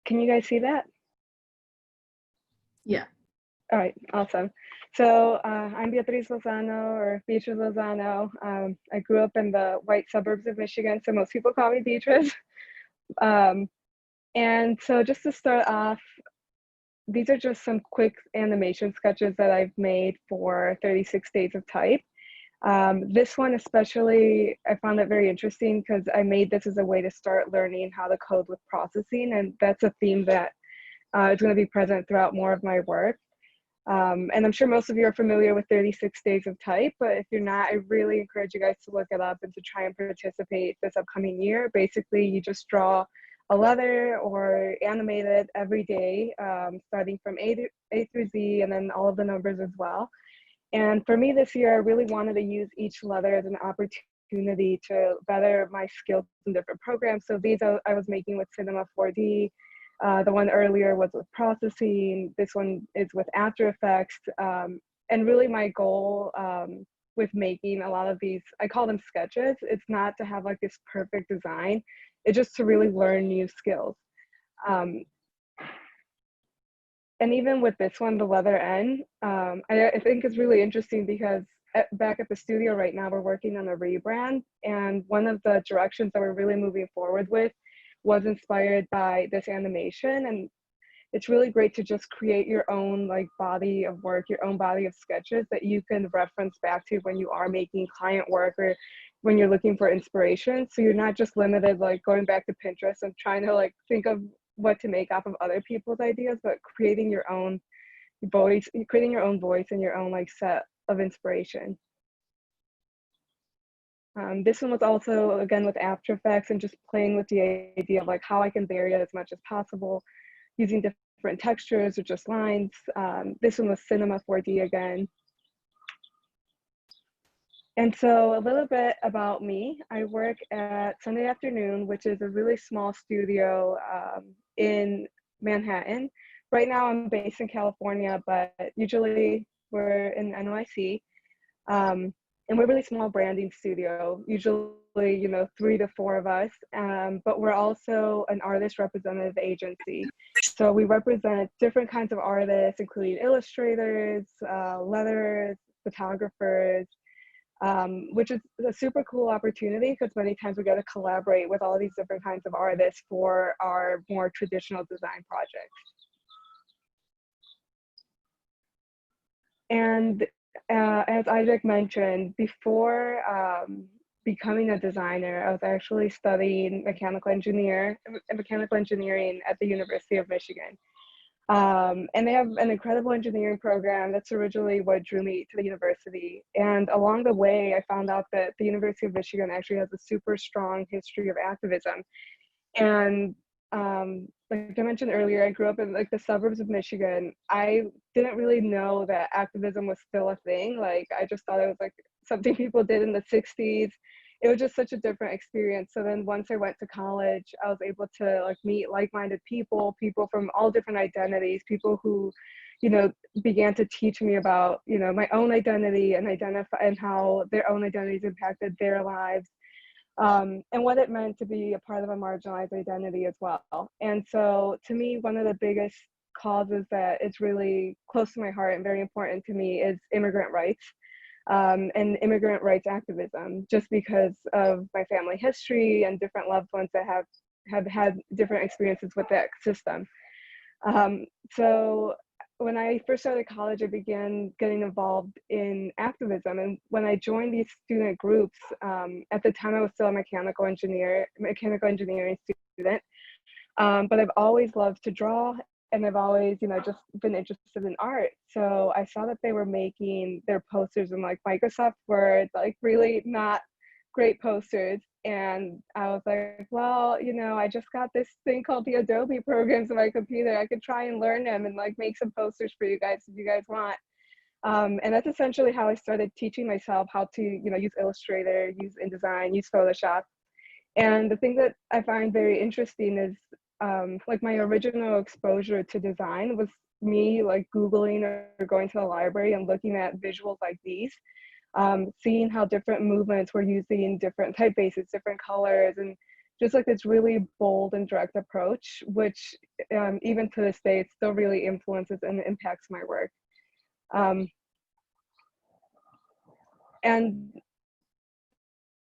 Can you guys see that? Yeah. All right, awesome. So I'm Beatriz Lozano, or Beatriz Lozano. I grew up in the white suburbs of Michigan, so most people call me Beatriz. And so just to start off, these are just some quick animation sketches that I've made for 36 Days of Type. This one especially, I found it very interesting because I made this as a way to start learning how to code with processing, and that's a theme that is going to be present throughout more of my work. And I'm sure most of you are familiar with 36 Days of Type, but if you're not, I really encourage you guys to look it up and to try and participate this upcoming year. Basically, you just draw a letter or animate it every day, starting from A through Z, and then all of the numbers as well. And for me this year, I really wanted to use each letter as an opportunity to better my skills in different programs. So these I was making with Cinema 4D. The one earlier was with processing. This one is with After Effects. And really my goal with making a lot of these, I call them sketches. It's not to have like this perfect design. It's just to really learn new skills. And even with this one, the letter N, I think it's really interesting because back at the studio right now, we're working on a rebrand. And one of the directions that we're really moving forward with was inspired by this animation. And it's really great to just create your own like body of work, your own body of sketches that you can reference back to when you are making client work or when you're looking for inspiration. So you're not just limited like going back to Pinterest and trying to like think of what to make off of other people's ideas, but creating your own voice and your own like set of inspiration. This one was also, again, with After Effects and just playing with the idea of like how I can vary it as much as possible using different textures or just lines. This one was Cinema 4D again. And so a little bit about me. I work at Sunday Afternoon, which is a really small studio in Manhattan. Right now I'm based in California, but usually we're in NYC. And we're a really small branding studio, usually, 3 to 4 of us, but we're also an artist representative agency. So we represent different kinds of artists, including illustrators, letterers, photographers, which is a super cool opportunity because many times we get to collaborate with all these different kinds of artists for our more traditional design projects. And as Isaac mentioned, before becoming a designer, I was actually studying mechanical engineering at the University of Michigan. And they have an incredible engineering program. That's originally what drew me to the university. And along the way, I found out that the University of Michigan actually has a super strong history of activism. And like I mentioned earlier, I grew up in like the suburbs of Michigan. I didn't really know that activism was still a thing. Like I just thought it was like something people did in the 60s. It was just such a different experience. So then once I went to college, I was able to like meet like-minded people from all different identities, people who, began to teach me about, my own identity and how their own identities impacted their lives. And what it meant to be a part of a marginalized identity as well. And so to me, one of the biggest causes that is really close to my heart and very important to me is immigrant rights. And immigrant rights activism, just because of my family history and different loved ones that have had different experiences with that system. So when I first started college, I began getting involved in activism. And when I joined these student groups, at the time I was still a mechanical engineering student, but I've always loved to draw. And I've always, just been interested in art. So I saw that they were making their posters in like Microsoft Word, like really not great posters. And I was like, well, I just got this thing called the Adobe programs on my computer. I could try and learn them and like make some posters for you guys if you guys want. And that's essentially how I started teaching myself how to, use Illustrator, use InDesign, use Photoshop. And the thing that I find very interesting is like my original exposure to design was me like Googling or going to the library and looking at visuals like these, seeing how different movements were using different typefaces, different colors, and just like this really bold and direct approach, which even to this day, it still really influences and impacts my work. And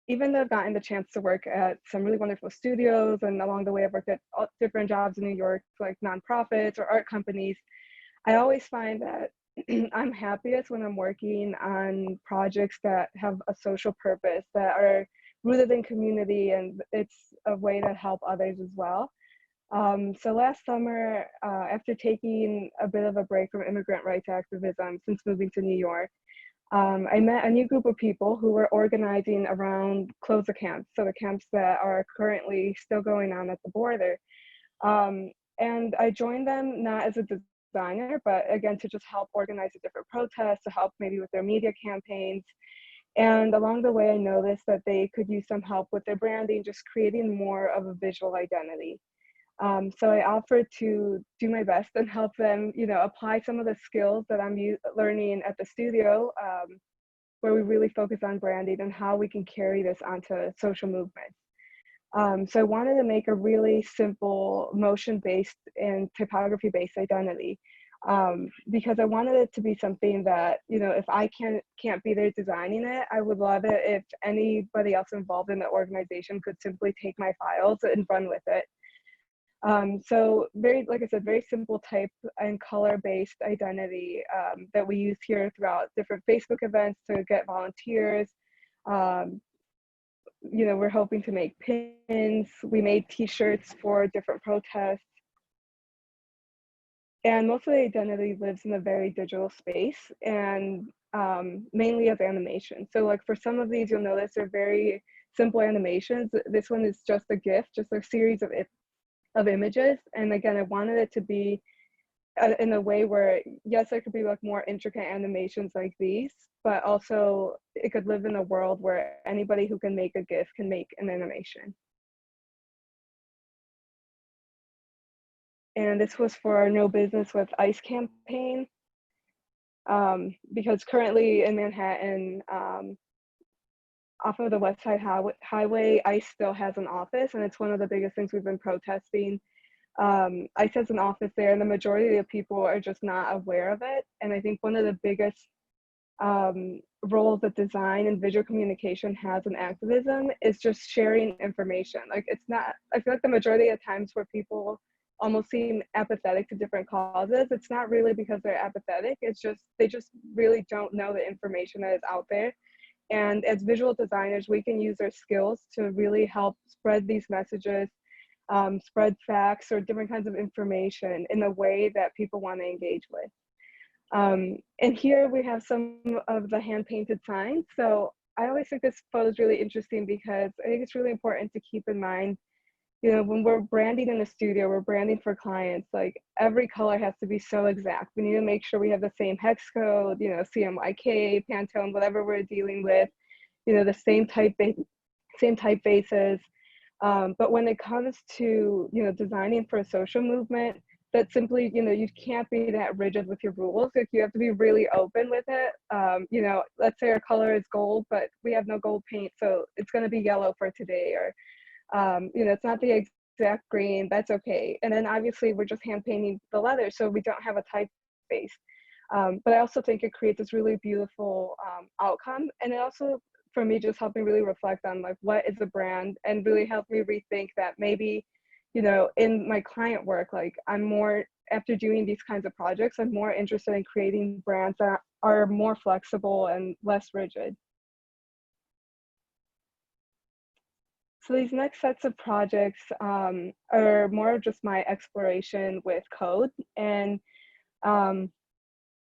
even though I've gotten the chance to work at some really wonderful studios, and along the way I've worked at different jobs in New York, like nonprofits or art companies, I always find that I'm happiest when I'm working on projects that have a social purpose, that are rooted in community, and it's a way to help others as well. So last summer, after taking a bit of a break from immigrant rights activism since moving to New York, I met a new group of people who were organizing around closure camps, so the camps that are currently still going on at the border. And I joined them not as a designer, but again, to just help organize the different protests, to help maybe with their media campaigns. And along the way, I noticed that they could use some help with their branding, just creating more of a visual identity. So I offered to do my best and help them, apply some of the skills that I'm learning at the studio, where we really focus on branding and how we can carry this onto social movements. So I wanted to make a really simple motion-based and typography-based identity, because I wanted it to be something that, if I can't be there designing it, I would love it if anybody else involved in the organization could simply take my files and run with it. So like I said, very simple type and color-based identity that we use here throughout different Facebook events to get volunteers. We're hoping to make pins. We made t-shirts for different protests. And most of the identity lives in a very digital space, and mainly as animation. So like for some of these, you'll notice they're very simple animations. This one is just a GIF, just a series of images. And again, I wanted it to be in a way where, yes, there could be like more intricate animations like these, but also it could live in a world where anybody who can make a GIF can make an animation. And this was for our No Business with ICE campaign, because currently in Manhattan, off of the West Side Highway, ICE still has an office, and it's one of the biggest things we've been protesting. ICE has an office there, and the majority of people are just not aware of it. And I think one of the biggest roles that design and visual communication has in activism is just sharing information. Like I feel like the majority of times where people almost seem apathetic to different causes, it's not really because they're apathetic, it's just, they just really don't know the information that is out there. And as visual designers, we can use our skills to really help spread these messages, spread facts or different kinds of information in a way that people want to engage with. And here we have some of the hand-painted signs. So I always think this photo is really interesting because I think it's really important to keep in mind, when we're branding in the studio, we're branding for clients, like every color has to be so exact. We need to make sure we have the same hex code, CMYK, Pantone, whatever we're dealing with, the same typefaces. But when it comes to, designing for a social movement, that simply, you can't be that rigid with your rules. Like you have to be really open with it. Let's say our color is gold, but we have no gold paint, so it's going to be yellow for today, or it's not the exact green, that's okay. And then obviously we're just hand painting the leather, so we don't have a typeface. But I also think it creates this really beautiful outcome. And it also, for me, just helped me really reflect on like, what is a brand, and really helped me rethink that maybe, in my client work, like after doing these kinds of projects, I'm more interested in creating brands that are more flexible and less rigid. So these next sets of projects are more of just my exploration with code. And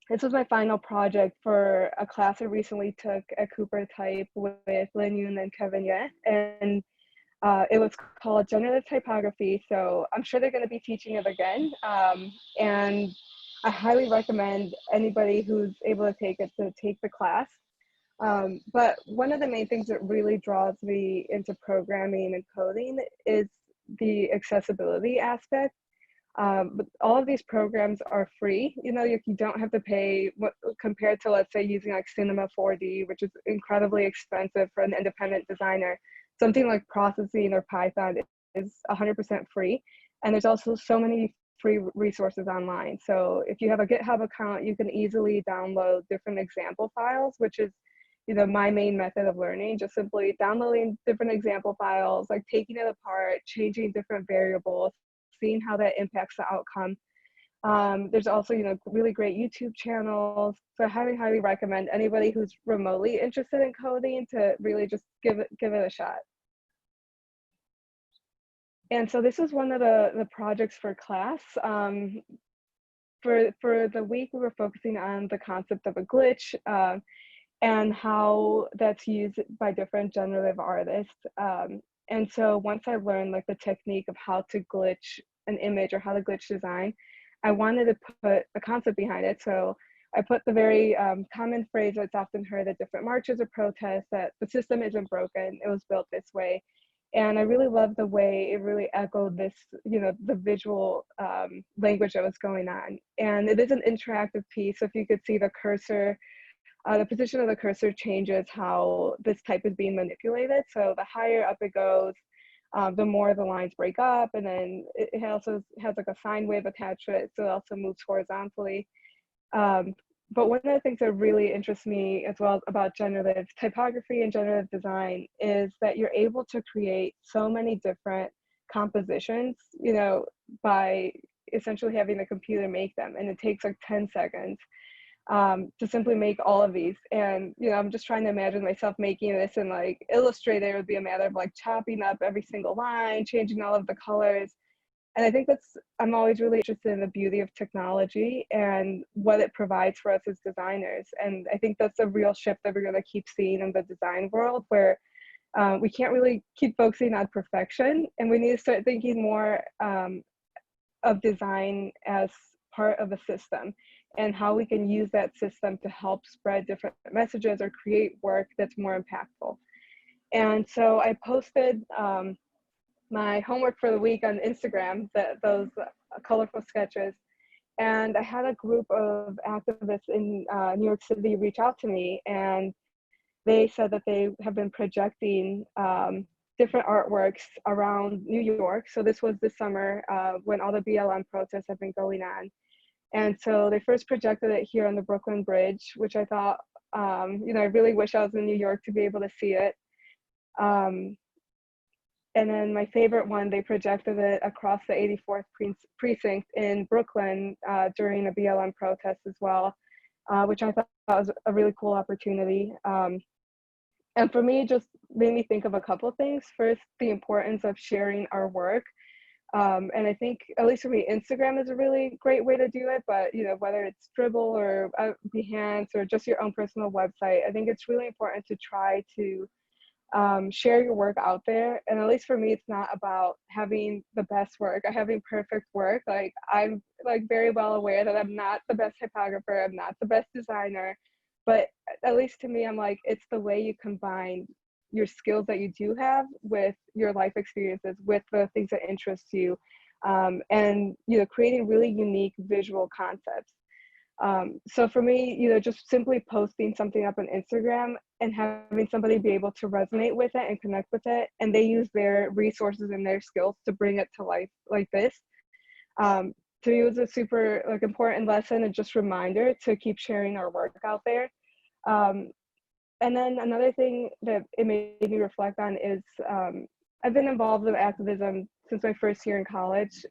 this was my final project for a class I recently took at Cooper Type with Lin Yun and Kevin Ye. And it was called Generative Typography. So I'm sure they're going to be teaching it again. And I highly recommend anybody who's able to take it to take the class. But one of the main things that really draws me into programming and coding is the accessibility aspect. But all of these programs are free. You don't have to pay, compared to, let's say, using like Cinema 4D, which is incredibly expensive for an independent designer. something like processing or Python is 100% free. And there's also so many free resources online. So if you have a GitHub account, you can easily download different example files, which is, you know, my main method of learning, just simply downloading different example files, like taking it apart, changing different variables, seeing how that impacts the outcome. There's also, you know, really great YouTube channels. So I highly recommend anybody who's remotely interested in coding to really just give it a shot. And so this is one of the projects for class. For the week, we were focusing on the concept of a glitch and how that's used by different generative artists. And so once I learned like the technique of how to glitch an image or how to glitch design, I wanted to put a concept behind it. So I put the very common phrase that's often heard at different marches or protests, that the system isn't broken, it was built this way. And I really loved the way it really echoed this, you know, the visual language that was going on. And it is an interactive piece. So if you could see the cursor, the position of the cursor changes how this type is being manipulated. So the higher up it goes, the more the lines break up. And then it also has like a sine wave attached to it. So it also moves horizontally. But one of the things that really interests me as well about generative typography and generative design is that you're able to create so many different compositions, you know, by essentially having the computer make them. And it takes like 10 seconds to simply make all of these. And, you know, I'm just trying to imagine myself making this in like Illustrator. It would be a matter of like chopping up every single line, changing all of the colors. And I think I'm always really interested in the beauty of technology and what it provides for us as designers. And I think that's a real shift that we're going to keep seeing in the design world, where we can't really keep focusing on perfection, and we need to start thinking more of design as part of a system and how we can use that system to help spread different messages or create work that's more impactful. And so I posted my homework for the week on Instagram, those colorful sketches. And I had a group of activists in New York City reach out to me, and they said that they have been projecting different artworks around New York. So this was this summer when all the BLM protests have been going on. And so they first projected it here on the Brooklyn Bridge, which I thought, you know, I really wish I was in New York to be able to see it. And then my favorite one, they projected it across the 84th precinct in Brooklyn during a BLM protest as well, which I thought was a really cool opportunity. And for me, it just made me think of a couple of things. First, the importance of sharing our work. And I think, at least for me, Instagram is a really great way to do it. But, you know, whether it's Dribbble or Behance or just your own personal website, I think it's really important to try to share your work out there. And at least for me, it's not about having the best work or having perfect work. Like, I'm like very well aware that I'm not the best typographer, I'm not the best designer, but at least to me, I'm like, it's the way you combine your skills that you do have with your life experiences, with the things that interest you, and, you know, creating really unique visual concepts. So for me, you know, just simply posting something up on Instagram and having somebody be able to resonate with it and connect with it, and they use their resources and their skills to bring it to life like this, to me was a super like important lesson and just reminder to keep sharing our work out there. And then another thing that it made me reflect on is I've been involved in activism since my first year in college.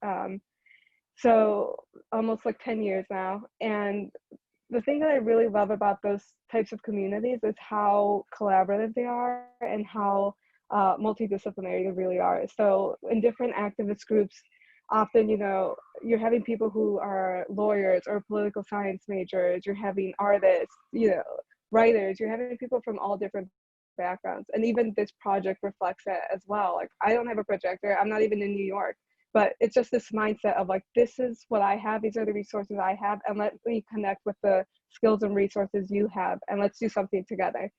So almost like 10 years now. And the thing that I really love about those types of communities is how collaborative they are and how multidisciplinary they really are. So in different activist groups, often, you know, you're having people who are lawyers or political science majors, you're having artists, you know, writers, you're having people from all different backgrounds. And even this project reflects that as well. Like, I don't have a projector, I'm not even in New York. But it's just this mindset of like, this is what I have, these are the resources I have, and let me connect with the skills and resources you have, and let's do something together.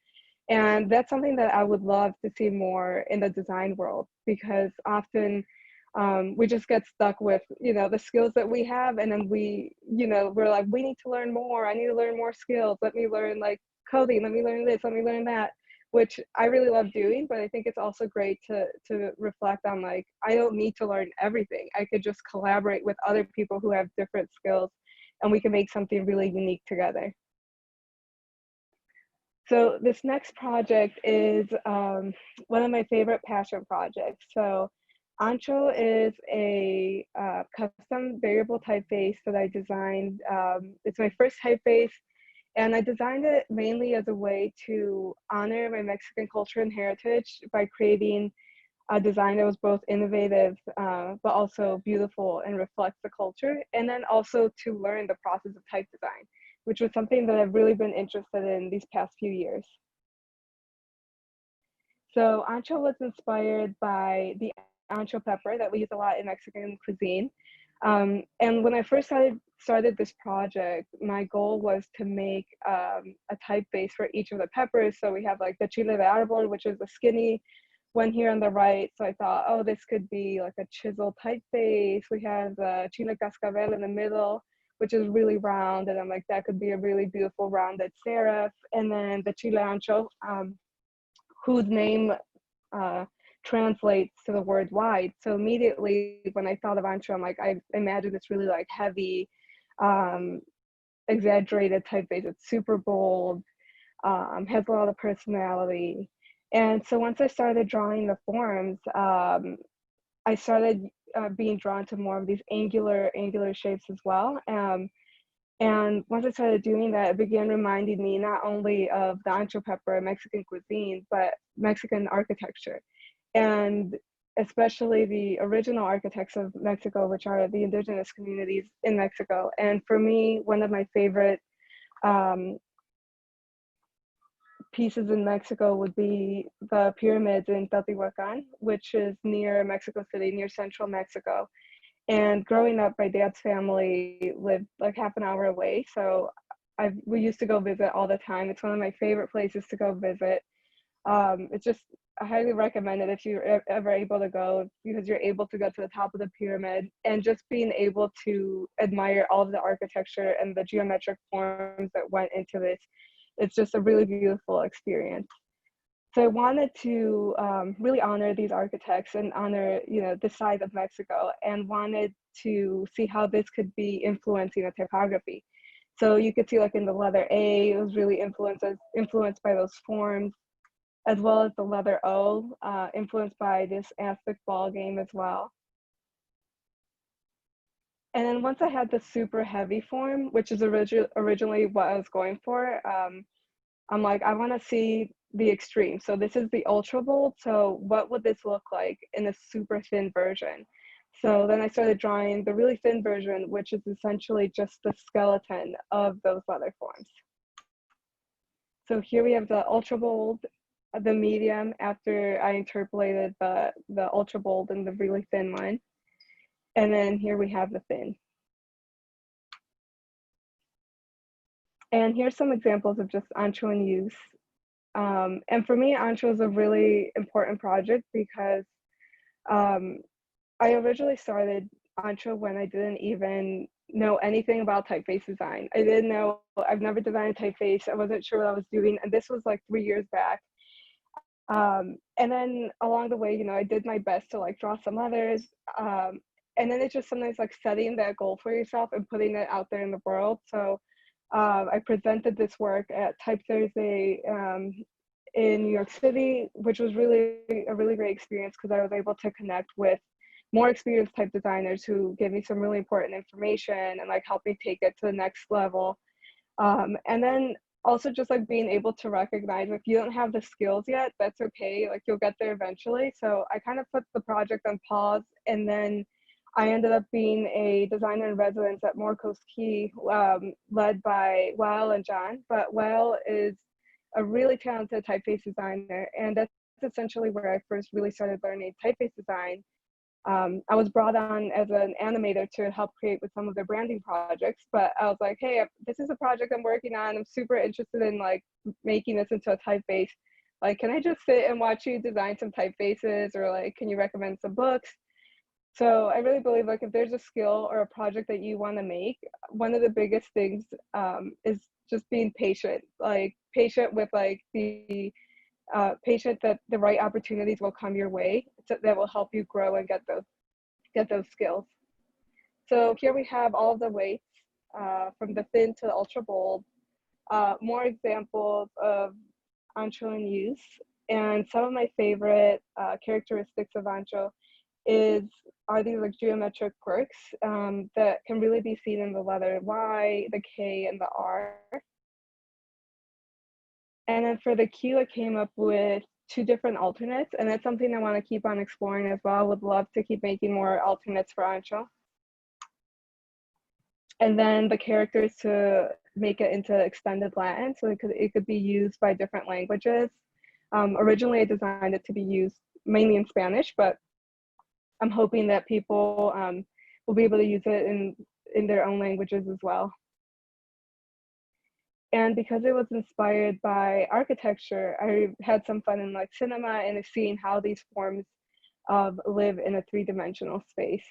And that's something that I would love to see more in the design world, because often we just get stuck with, you know, the skills that we have, and then we, you know, we're like, we need to learn more, I need to learn more skills, let me learn like coding, let me learn this, let me learn that. which I really love doing, but I think it's also great to reflect on, like, I don't need to learn everything. I could just collaborate with other people who have different skills, and we can make something really unique together. So this next project is one of my favorite passion projects. So Ancho is a custom variable typeface that I designed. It's my first typeface, and I designed it mainly as a way to honor my Mexican culture and heritage by creating a design that was both innovative, but also beautiful and reflects the culture. And then also to learn the process of type design, which was something that I've really been interested in these past few years. So ancho was inspired by the ancho pepper that we use a lot in Mexican cuisine. And when I first started this project, my goal was to make a typeface for each of the peppers. So we have like the chile de árbol, which is the skinny one here on the right. So I thought, oh, this could be like a chisel typeface. We have the chile cascabel in the middle, which is really round. And I'm like, that could be a really beautiful rounded serif. And then the chile ancho, whose name translates to the word wide. So immediately when I thought of ancho, I'm like, I imagine this really like heavy, exaggerated typeface. It's super bold, has a lot of personality. And so once I started drawing the forms, I started being drawn to more of these angular shapes as well. And once I started doing that, it began reminding me not only of the ancho pepper, Mexican cuisine, but Mexican architecture. And especially the original architects of Mexico, which are the indigenous communities in Mexico. And for me, one of my favorite pieces in Mexico would be the pyramids in Teotihuacan, which is near Mexico City, near central Mexico. And growing up, my dad's family lived like half an hour away. So we used to go visit all the time. It's one of my favorite places to go visit. It's just, I highly recommend it if you're ever able to go, because you're able to go to the top of the pyramid and just being able to admire all of the architecture and the geometric forms that went into this. It's just a really beautiful experience. So I wanted to really honor these architects and honor, you know, this side of Mexico, and wanted to see how this could be influencing the typography. So you could see like in the letter A, it was really influenced by those forms, as well as the letter O, influenced by this Aztec ball game as well. And then once I had the super heavy form, which is originally what I was going for, I'm like, I want to see the extreme. So this is the ultra bold. So what would this look like in a super thin version? So then I started drawing the really thin version, which is essentially just the skeleton of those letter forms. So here we have the ultra bold, the medium after I interpolated the ultra bold and the really thin one. And then here we have the thin. And here's some examples of just ancho in use. And for me, ancho is a really important project because I originally started ancho when I didn't even know anything about typeface design. I didn't know, I've never designed a typeface. I wasn't sure what I was doing. And this was like 3 years back. And then along the way, you know, I did my best to like draw some letters. And then it's just sometimes like setting that goal for yourself and putting it out there in the world. So I presented this work at Type Thursday in New York City, which was really a really great experience because I was able to connect with more experienced type designers who gave me some really important information and like helped me take it to the next level. And then also just like being able to recognize if you don't have the skills yet, that's okay, like you'll get there eventually. So I kind of put the project on pause, and then I ended up being a designer in residence at Morcos Key, led by Wael and John. But Wael is a really talented typeface designer, and that's essentially where I first really started learning typeface design. I was brought on as an animator to help create with some of their branding projects, but I was like, hey, this is a project I'm working on. I'm super interested in like making this into a typeface. Like, can I just sit and watch you design some typefaces, or like, can you recommend some books? So I really believe like if there's a skill or a project that you want to make, one of the biggest things is just being patient, like patient with like the patient that the right opportunities will come your way that will help you grow and get those skills. So here we have all of the weights from the thin to the ultra bold, more examples of ancho in use. And some of my favorite characteristics of ancho are these like geometric quirks that can really be seen in the letter Y, the K, and the R. And then for the Q, I came up with 2 different alternates, and that's something I want to keep on exploring as well. Would love to keep making more alternates for ancho. And then the characters to make it into extended Latin, so it could be used by different languages. Originally, I designed it to be used mainly in Spanish, but I'm hoping that people will be able to use it in their own languages as well. And because it was inspired by architecture, I had some fun in like cinema and seeing how these forms live in a 3-dimensional space.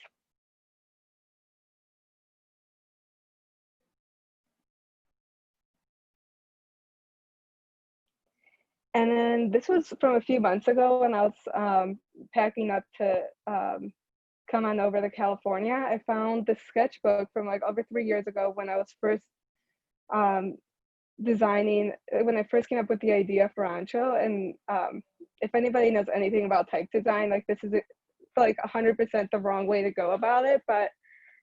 And then this was from a few months ago when I was packing up to come on over to California. I found this sketchbook from like over 3 years ago when I was first designing, when I first came up with the idea for ancho. And if anybody knows anything about type design, like this is like 100% the wrong way to go about it, but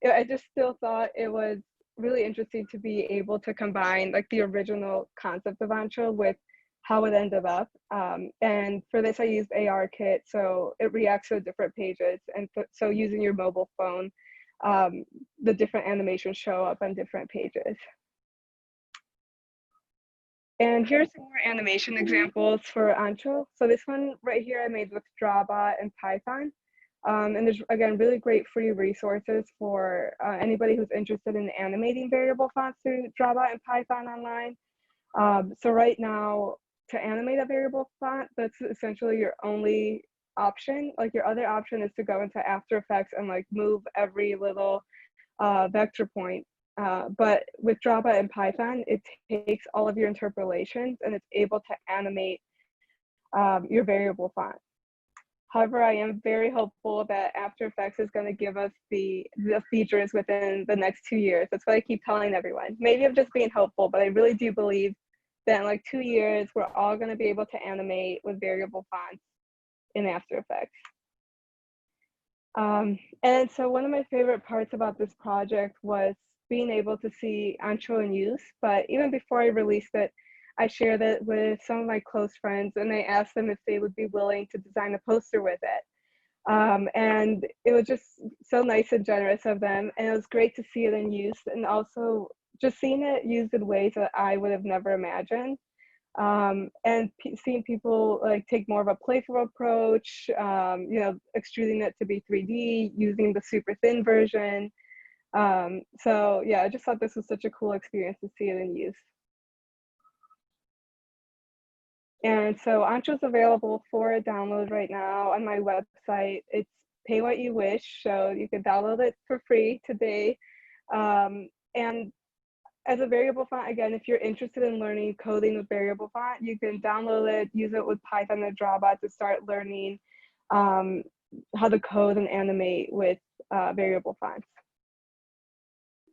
I just still thought it was really interesting to be able to combine like the original concept of ancho with how it ended up. And for this, I used ARKit, so it reacts to different pages. And so using your mobile phone, the different animations show up on different pages. And here's some more animation examples for ancho. So this one right here I made with Drawbot and Python. And there's, again, really great free resources for anybody who's interested in animating variable fonts through Drawbot and Python online. So right now, to animate a variable font, that's essentially your only option. Like your other option is to go into After Effects and like move every little vector point. But with Drawbot and Python, it takes all of your interpolations and it's able to animate your variable font. However, I am very hopeful that After Effects is going to give us the features within the next 2 years. That's what I keep telling everyone. Maybe I'm just being hopeful, but I really do believe that in like 2 years, we're all going to be able to animate with variable fonts in After Effects. And so one of my favorite parts about this project was being able to see ancho in use. But even before I released it, I shared it with some of my close friends and I asked them if they would be willing to design a poster with it. And it was just so nice and generous of them. And it was great to see it in use and also just seeing it used in ways that I would have never imagined. And seeing people like take more of a playful approach, you know, extruding it to be 3D, using the super thin version. So yeah, I just thought this was such a cool experience to see it in use. And so Ancho's available for download right now on my website. It's pay what you wish, so you can download it for free today. And as a variable font, again, if you're interested in learning coding with variable font, you can download it, use it with Python and Drawbot to start learning how to code and animate with variable fonts.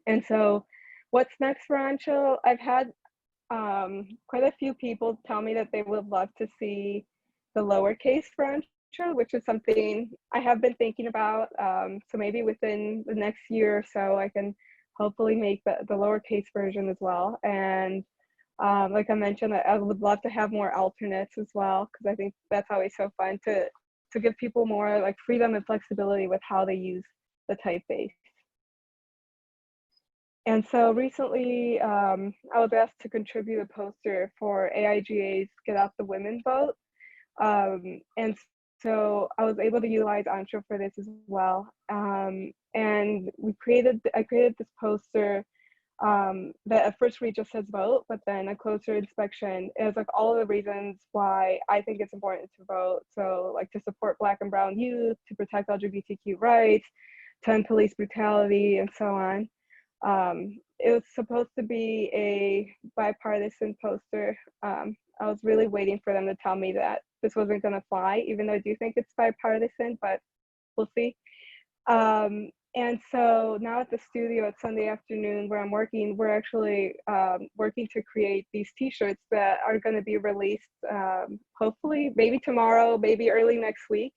And so what's next for Ancho? I've had quite a few people tell me that they would love to see the lowercase for Ancho, which is something I have been thinking about. So maybe within the next year or so, I can hopefully make the lowercase version as well. And like I mentioned, I would love to have more alternates as well, because I think that's always so fun to give people more like freedom and flexibility with how they use the typeface. And so recently, I was asked to contribute a poster for AIGA's Get Out the Women vote. And so I was able to utilize Ancho for this as well. And I created this poster that at first read just says vote, but then a closer inspection is like all of the reasons why I think it's important to vote. So like to support Black and Brown youth, to protect LGBTQ rights, to end police brutality, and so on. It was supposed to be a bipartisan poster. I was really waiting for them to tell me that this wasn't going to fly, even though I do think it's bipartisan, but we'll see. And so now at the studio at Sunday afternoon where I'm working, we're actually working to create these t-shirts that are going to be released hopefully maybe tomorrow, maybe early next week.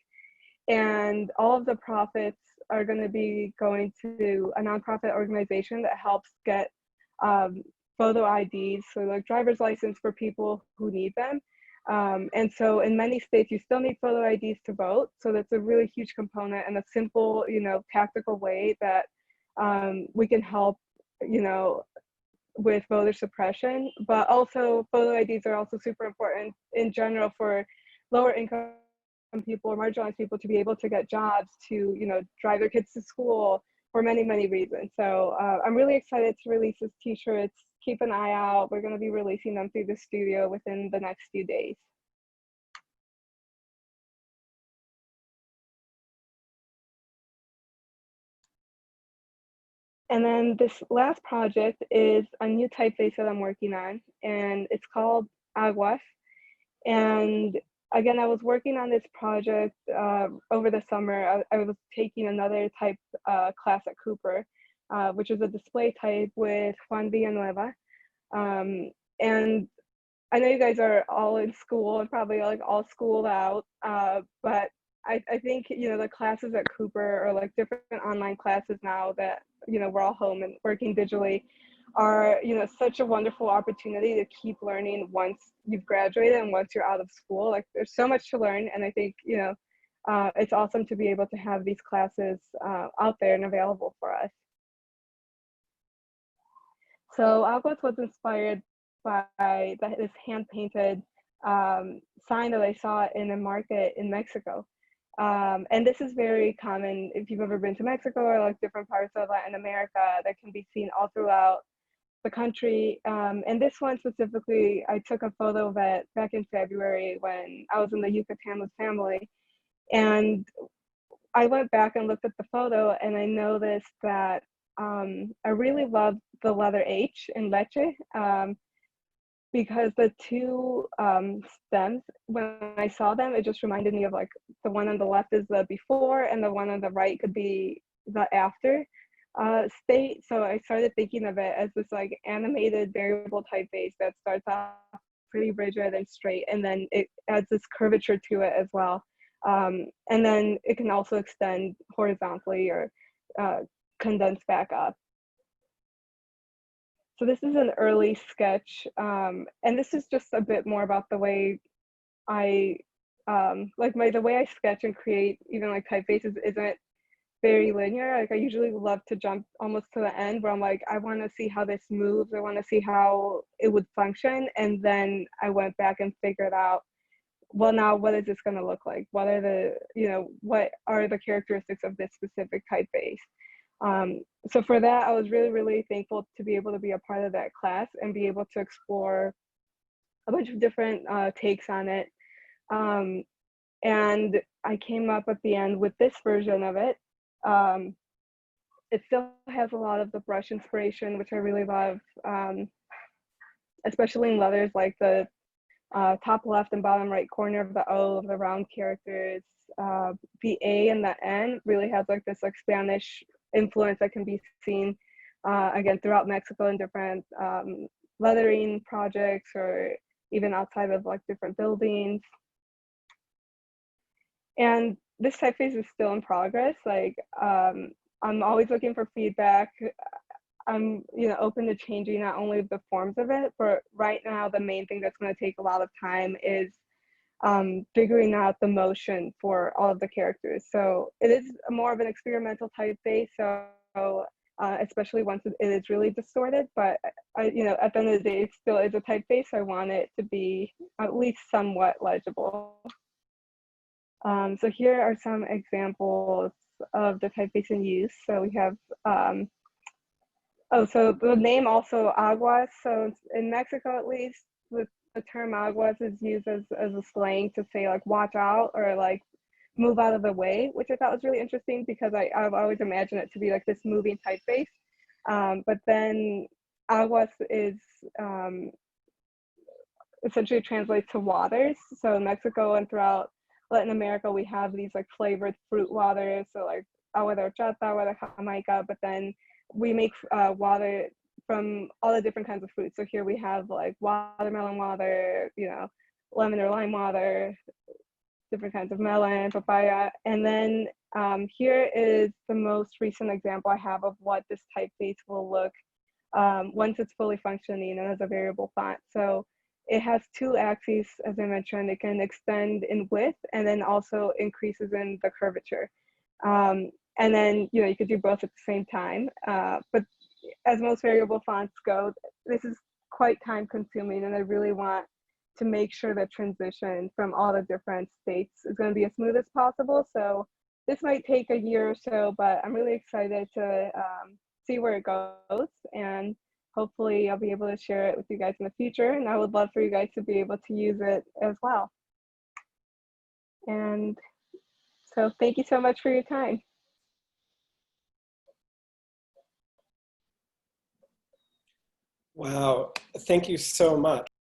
And all of the profits are going to be going to a nonprofit organization that helps get photo IDs, so like driver's license for people who need them. And so in many states, you still need photo IDs to vote. So that's a really huge component and a simple, tactical way that we can help, with voter suppression. But also photo IDs are also super important in general for lower income people or marginalized people to be able to get jobs, to, drive their kids to school for many, many reasons. So I'm really excited to release these t-shirts. Keep an eye out. We're going to be releasing them through the studio within the next few days. And then this last project is a new typeface that I'm working on, and it's called Aguas. And again, I was working on this project over the summer. I was taking another type class at Cooper, which is a display type with Juan Villanueva. And I know you guys are all in school and probably like all schooled out, but I think, the classes at Cooper or like different online classes now that, we're all home and working digitally are, such a wonderful opportunity to keep learning once you've graduated and once you're out of school. Like there's so much to learn. And I think, it's awesome to be able to have these classes out there and available for us. So Aguas was inspired by this hand-painted sign that I saw in a market in Mexico. And this is very common if you've ever been to Mexico or like different parts of Latin America, that can be seen all throughout the country. And this one specifically, I took a photo of it back in February when I was in the Yucatan with family. And I went back and looked at the photo and I noticed that I really loved the letter H in leche, because the two stems, when I saw them, it just reminded me of like the one on the left is the before and the one on the right could be the after state. So I started thinking of it as this like animated variable typeface that starts off pretty rigid and straight, and then it adds this curvature to it as well. And then it can also extend horizontally or condense back up. So this is an early sketch, and this is just a bit more about the way I the way I sketch and create even like typefaces isn't very linear. Like I usually love to jump almost to the end where I'm like, I want to see how this moves. I want to see how it would function, and then I went back and figured out, well, now what is this going to look like? What are what are the characteristics of this specific typeface? So for that, I was really, really thankful to be able to be a part of that class and be able to explore a bunch of different takes on it. And I came up at the end with this version of it. It still has a lot of the brush inspiration, which I really love, especially in letters like the top left and bottom right corner of the O of the round characters. The A and the N really has like this like Spanish influence that can be seen again throughout Mexico in different lettering projects or even outside of like different buildings. And this typeface is still in progress. Like I'm always looking for feedback. I'm open to changing not only the forms of it, but right now the main thing that's going to take a lot of time is figuring out the motion for all of the characters. So it is more of an experimental typeface. So especially once it is really distorted, but at the end of the day, it still is a typeface. So I want it to be at least somewhat legible. So here are some examples of the typeface in use. So we have, so the name also Aguas. So in Mexico, at least, the term Aguas is used as a slang to say like watch out or like move out of the way, which I thought was really interesting because I've always imagined it to be like this moving typeface. But then Aguas is essentially translates to waters. So in Mexico and throughout Latin America, we have these like flavored fruit waters. So like agua de horchata, agua de Jamaica, but then we make water from all the different kinds of fruits. So here we have like watermelon water, you know, lemon or lime water, different kinds of melon, papaya. And then here is the most recent example I have of what this typeface will look once it's fully functioning and as a variable font. So it has two axes, as I mentioned. It can extend in width and then also increases in the curvature. And then, you know, you could do both at the same time. But as most variable fonts go, this is quite time consuming, and I really want to make sure that transition from all the different states is going to be as smooth as possible. So this might take a year or so, but I'm really excited to see where it goes, and hopefully I'll be able to share it with you guys in the future, and I would love for you guys to be able to use it as well. And so thank you so much for your time. Wow, thank you so much.